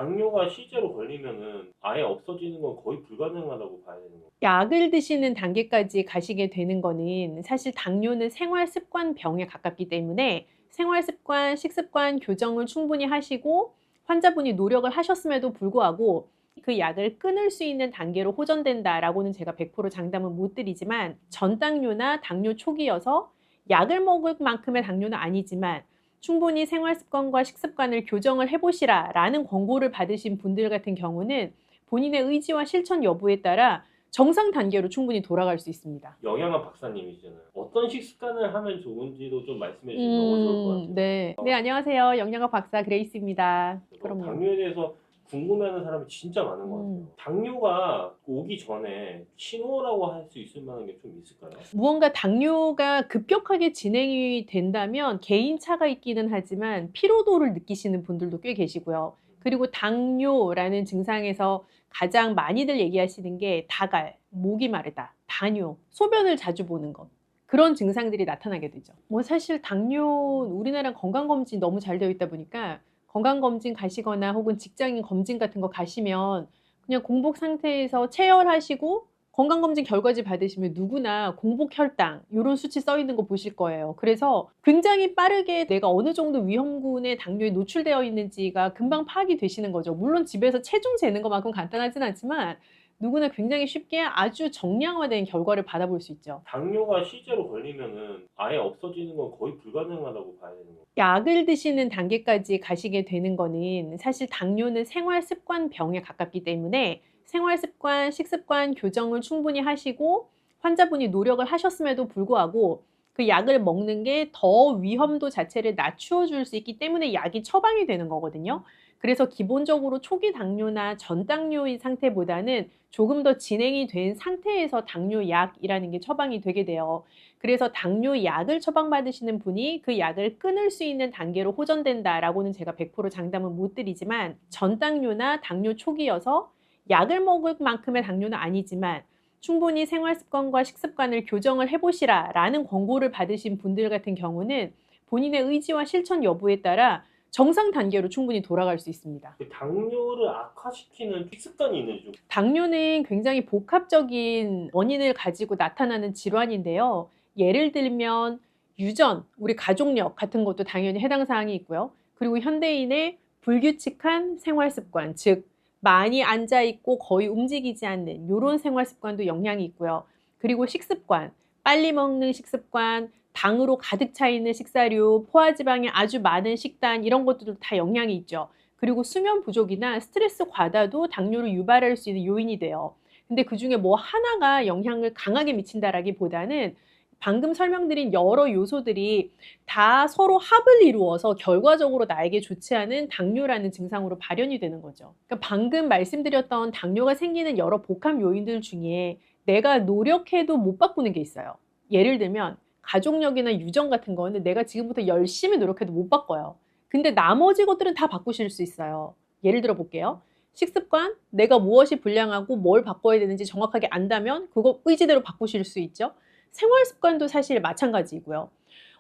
당뇨가 실제로 걸리면은 아예 없어지는 건 거의 불가능하다고 봐야 되는 거예요. 약을 드시는 단계까지 가시게 되는 거는 사실 당뇨는 생활 습관 병에 가깝기 때문에 생활 습관, 식습관 교정을 충분히 하시고 환자분이 노력을 하셨음에도 불구하고 그 약을 끊을 수 있는 단계로 호전된다라고는 제가 100% 장담은 못 드리지만 전당뇨나 당뇨 초기여서 약을 먹을 만큼의 당뇨는 아니지만 충분히 생활 습관과 식습관을 교정을 해보시라 라는 권고를 받으신 분들 같은 경우는 본인의 의지와 실천 여부에 따라 정상 단계로 충분히 돌아갈 수 있습니다. 영양학 박사님이시잖아요. 어떤 식습관을 하면 좋은지도 좀 말씀해 주시면 너무 좋을 것 같아요. 네. 네, 안녕하세요. 영양학 박사 그레이스입니다. 그럼요. 당뇨에 대해서 궁금해하는 사람이 진짜 많은 것 같아요. 당뇨가 오기 전에 신호라고 할 수 있을 만한 게 좀 있을까요? 무언가 당뇨가 급격하게 진행이 된다면 개인차가 있기는 하지만 피로도를 느끼시는 분들도 꽤 계시고요. 그리고 당뇨라는 증상에서 가장 많이들 얘기하시는 게 다갈, 목이 마르다, 다뇨, 소변을 자주 보는 것. 그런 증상들이 나타나게 되죠. 뭐 사실 당뇨 우리나라 건강검진 너무 잘 되어 있다 보니까 건강검진 가시거나 혹은 직장인 검진 같은 거 가시면 그냥 공복 상태에서 체열하시고 건강검진 결과지 받으시면 누구나 공복 혈당 이런 수치 써 있는 거 보실 거예요. 그래서 굉장히 빠르게 내가 어느 정도 위험군의 당뇨에 노출되어 있는지가 금방 파악이 되시는 거죠. 물론 집에서 체중 재는 것만큼 간단하진 않지만 누구나 굉장히 쉽게 아주 정량화된 결과를 받아볼 수 있죠. 당뇨가 실제로 걸리면은 아예 없어지는 건 거의 불가능하다고 봐야 되는 거예요. 약을 드시는 단계까지 가시게 되는 거는 사실 당뇨는 생활 습관 병에 가깝기 때문에 생활 습관, 식습관 교정을 충분히 하시고 환자분이 노력을 하셨음에도 불구하고 그 약을 먹는 게 더 위험도 자체를 낮추어 줄 수 있기 때문에 약이 처방이 되는 거거든요. 그래서 기본적으로 초기 당뇨나 전당뇨인 상태보다는 조금 더 진행이 된 상태에서 당뇨약이라는 게 처방이 되게 돼요. 그래서 당뇨약을 처방받으시는 분이 그 약을 끊을 수 있는 단계로 호전된다라고는 제가 100% 장담은 못 드리지만 전당뇨나 당뇨 초기여서 약을 먹을 만큼의 당뇨는 아니지만 충분히 생활 습관과 식습관을 교정을 해보시라 라는 권고를 받으신 분들 같은 경우는 본인의 의지와 실천 여부에 따라 정상 단계로 충분히 돌아갈 수 있습니다. 당뇨를 악화시키는 식습관이 있는지 좀. 당뇨는 굉장히 복합적인 원인을 가지고 나타나는 질환인데요. 예를 들면 유전, 우리 가족력 같은 것도 당연히 해당 사항이 있고요. 그리고 현대인의 불규칙한 생활 습관, 즉 많이 앉아 있고 거의 움직이지 않는 이런 생활 습관도 영향이 있고요. 그리고 식습관, 빨리 먹는 식습관, 당으로 가득 차 있는 식사류, 포화지방이 아주 많은 식단 이런 것들도 다 영향이 있죠. 그리고 수면 부족이나 스트레스 과다도 당뇨를 유발할 수 있는 요인이 돼요. 근데 그중에 뭐 하나가 영향을 강하게 미친다라기보다는 방금 설명드린 여러 요소들이 다 서로 합을 이루어서 결과적으로 나에게 좋지 않은 당뇨라는 증상으로 발현이 되는 거죠. 그러니까 방금 말씀드렸던 당뇨가 생기는 여러 복합 요인들 중에 내가 노력해도 못 바꾸는 게 있어요. 예를 들면 가족력이나 유전 같은 거는 내가 지금부터 열심히 노력해도 못 바꿔요. 근데 나머지 것들은 다 바꾸실 수 있어요. 예를 들어 볼게요. 식습관, 내가 무엇이 불량하고 뭘 바꿔야 되는지 정확하게 안다면 그거 의지대로 바꾸실 수 있죠. 생활 습관도 사실 마찬가지고요.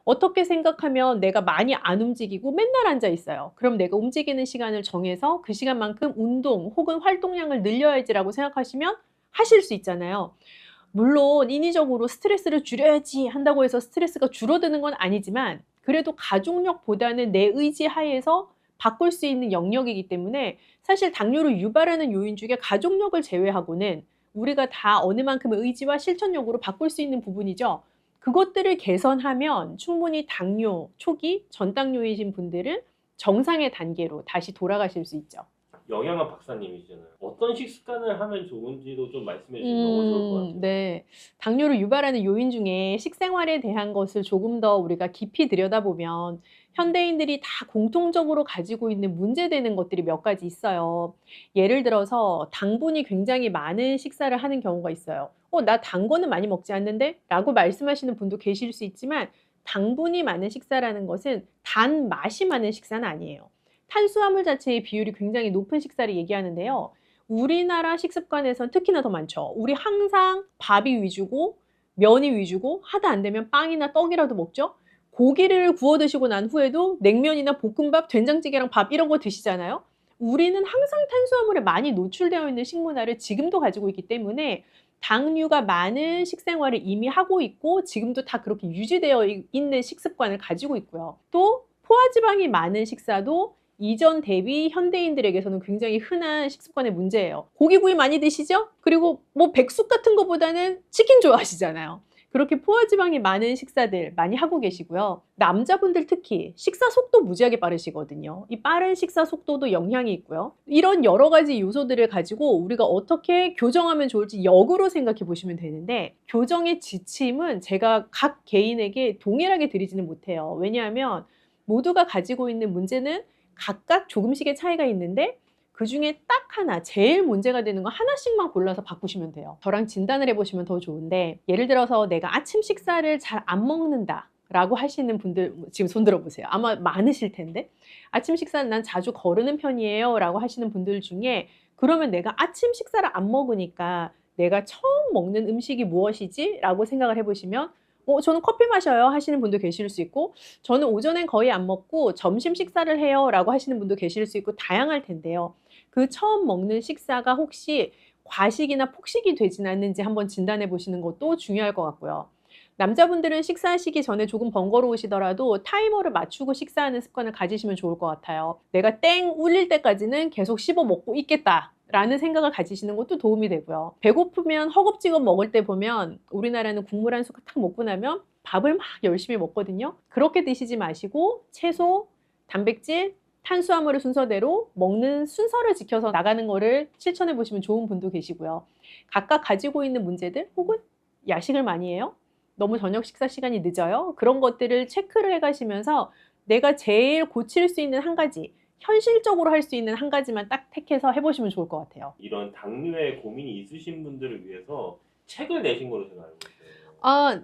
어떻게 생각하면 내가 많이 안 움직이고 맨날 앉아 있어요. 그럼 내가 움직이는 시간을 정해서 그 시간만큼 운동 혹은 활동량을 늘려야지라고 생각하시면 하실 수 있잖아요. 물론 인위적으로 스트레스를 줄여야지 한다고 해서 스트레스가 줄어드는 건 아니지만 그래도 가족력보다는 내 의지 하에서 바꿀 수 있는 영역이기 때문에 사실 당뇨를 유발하는 요인 중에 가족력을 제외하고는 우리가 다 어느 만큼의 의지와 실천력으로 바꿀 수 있는 부분이죠. 그것들을 개선하면 충분히 당뇨 초기, 전당뇨이신 분들은 정상의 단계로 다시 돌아가실 수 있죠. 영양학 박사님이시잖아요. 어떤 식습관을 하면 좋은지도 좀 말씀해 주시면 너무 좋을 것 같아요. 네. 당뇨를 유발하는 요인 중에 식생활에 대한 것을 조금 더 우리가 깊이 들여다보면 현대인들이 다 공통적으로 가지고 있는 문제되는 것들이 몇 가지 있어요. 예를 들어서 당분이 굉장히 많은 식사를 하는 경우가 있어요. 나 단 거는 많이 먹지 않는데? 라고 말씀하시는 분도 계실 수 있지만 당분이 많은 식사라는 것은 단 맛이 많은 식사는 아니에요. 탄수화물 자체의 비율이 굉장히 높은 식사를 얘기하는데요. 우리나라 식습관에선 특히나 더 많죠. 우리 항상 밥이 위주고 면이 위주고 하다 안 되면 빵이나 떡이라도 먹죠. 고기를 구워 드시고 난 후에도 냉면이나 볶음밥, 된장찌개랑 밥 이런 거 드시잖아요. 우리는 항상 탄수화물에 많이 노출되어 있는 식문화를 지금도 가지고 있기 때문에 당류가 많은 식생활을 이미 하고 있고 지금도 다 그렇게 유지되어 있는 식습관을 가지고 있고요. 또 포화지방이 많은 식사도 이전 대비 현대인들에게서는 굉장히 흔한 식습관의 문제예요. 고기구이 많이 드시죠? 그리고 뭐 백숙 같은 것보다는 치킨 좋아하시잖아요. 그렇게 포화지방이 많은 식사들 많이 하고 계시고요. 남자분들 특히 식사 속도 무지하게 빠르시거든요. 이 빠른 식사 속도도 영향이 있고요. 이런 여러 가지 요소들을 가지고 우리가 어떻게 교정하면 좋을지 역으로 생각해 보시면 되는데, 교정의 지침은 제가 각 개인에게 동일하게 드리지는 못해요. 왜냐하면 모두가 가지고 있는 문제는 각각 조금씩의 차이가 있는데 그 중에 딱 하나, 제일 문제가 되는 거 하나씩만 골라서 바꾸시면 돼요. 저랑 진단을 해보시면 더 좋은데, 예를 들어서 내가 아침 식사를 잘 안 먹는다 라고 하시는 분들 지금 손 들어보세요. 아마 많으실 텐데, 아침 식사는 난 자주 거르는 편이에요 라고 하시는 분들 중에, 그러면 내가 아침 식사를 안 먹으니까 내가 처음 먹는 음식이 무엇이지? 라고 생각을 해보시면, 저는 커피 마셔요 하시는 분도 계실 수 있고, 저는 오전엔 거의 안 먹고 점심 식사를 해요 라고 하시는 분도 계실 수 있고, 다양할 텐데요. 그 처음 먹는 식사가 혹시 과식이나 폭식이 되진 않는지 한번 진단해 보시는 것도 중요할 것 같고요. 남자분들은 식사하시기 전에 조금 번거로우시더라도 타이머를 맞추고 식사하는 습관을 가지시면 좋을 것 같아요. 내가 땡 울릴 때까지는 계속 씹어 먹고 있겠다 라는 생각을 가지시는 것도 도움이 되고요. 배고프면 허겁지겁 먹을 때 보면 우리나라는 국물 한 숟갈 탁 먹고 나면 밥을 막 열심히 먹거든요. 그렇게 드시지 마시고 채소, 단백질, 탄수화물을 순서대로 먹는 순서를 지켜서 나가는 거를 실천해 보시면 좋은 분도 계시고요. 각각 가지고 있는 문제들, 혹은 야식을 많이 해요? 너무 저녁 식사 시간이 늦어요? 그런 것들을 체크를 해 가시면서 내가 제일 고칠 수 있는 한 가지, 현실적으로 할 수 있는 한 가지만 딱 택해서 해보시면 좋을 것 같아요. 이런 당뇨에 고민이 있으신 분들을 위해서 책을 내신 걸로 제가 알고 있어요.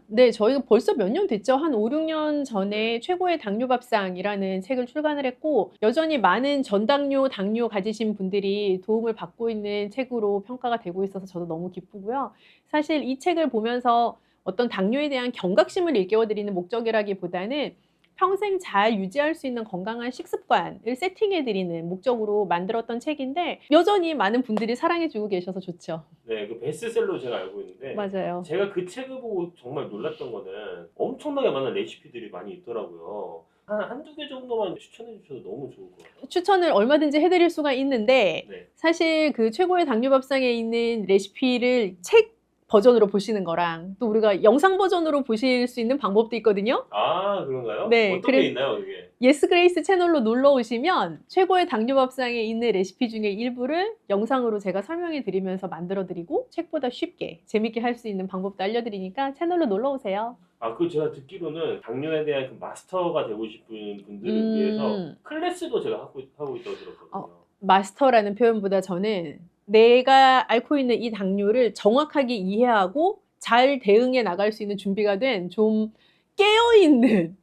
네. 저희가 벌써 몇 년 됐죠. 한 5, 6년 전에 최고의 당뇨밥상이라는 책을 출간을 했고, 여전히 많은 전당뇨, 당뇨 가지신 분들이 도움을 받고 있는 책으로 평가가 되고 있어서 저도 너무 기쁘고요. 사실 이 책을 보면서 어떤 당뇨에 대한 경각심을 일깨워드리는 목적이라기보다는 평생 잘 유지할 수 있는 건강한 식습관을 세팅해드리는 목적으로 만들었던 책인데, 여전히 많은 분들이 사랑해주고 계셔서 좋죠. 네, 그 베스트셀러로 제가 알고 있는데, 맞아요. 제가 그 책을 보고 정말 놀랐던 거는 엄청나게 많은 레시피들이 많이 있더라고요. 한두 개 정도만 추천해 주셔도 너무 좋을 것 같아요. 추천을 얼마든지 해드릴 수가 있는데, 네. 사실 그 최고의 당뇨밥상에 있는 레시피를 책 버전으로 보시는 거랑 또 우리가 영상 버전으로 보실 수 있는 방법도 있거든요. 아, 그런가요? 네, 어떤 게 있나요, 그게? 예스 그레이스 채널로 놀러 오시면 최고의 당뇨밥상에 있는 레시피 중에 일부를 영상으로 제가 설명해 드리면서 만들어 드리고, 책보다 쉽게 재밌게 할 수 있는 방법도 알려드리니까 채널로 놀러 오세요. 아, 그 제가 듣기로는 당뇨에 대한 그 마스터가 되고 싶은 분들을 위해서 클래스도 제가 하고 있다고 들었거든요. 마스터라는 표현보다 저는 내가 앓고 있는 이 당뇨를 정확하게 이해하고 잘 대응해 나갈 수 있는 준비가 된 좀 깨어있는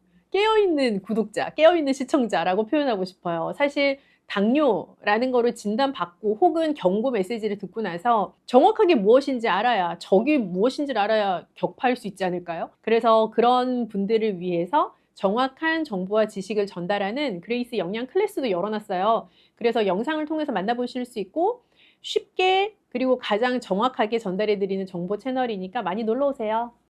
구독자, 깨어있는 시청자라고 표현하고 싶어요. 사실 당뇨라는 거를 진단받고 혹은 경고 메시지를 듣고 나서 정확하게 무엇인지 알아야, 적이 무엇인지를 알아야 격파할 수 있지 않을까요? 그래서 그런 분들을 위해서 정확한 정보와 지식을 전달하는 그레이스 영양 클래스도 열어놨어요. 그래서 영상을 통해서 만나보실 수 있고, 쉽게 그리고 가장 정확하게 전달해드리는 정보 채널이니까 많이 놀러 오세요.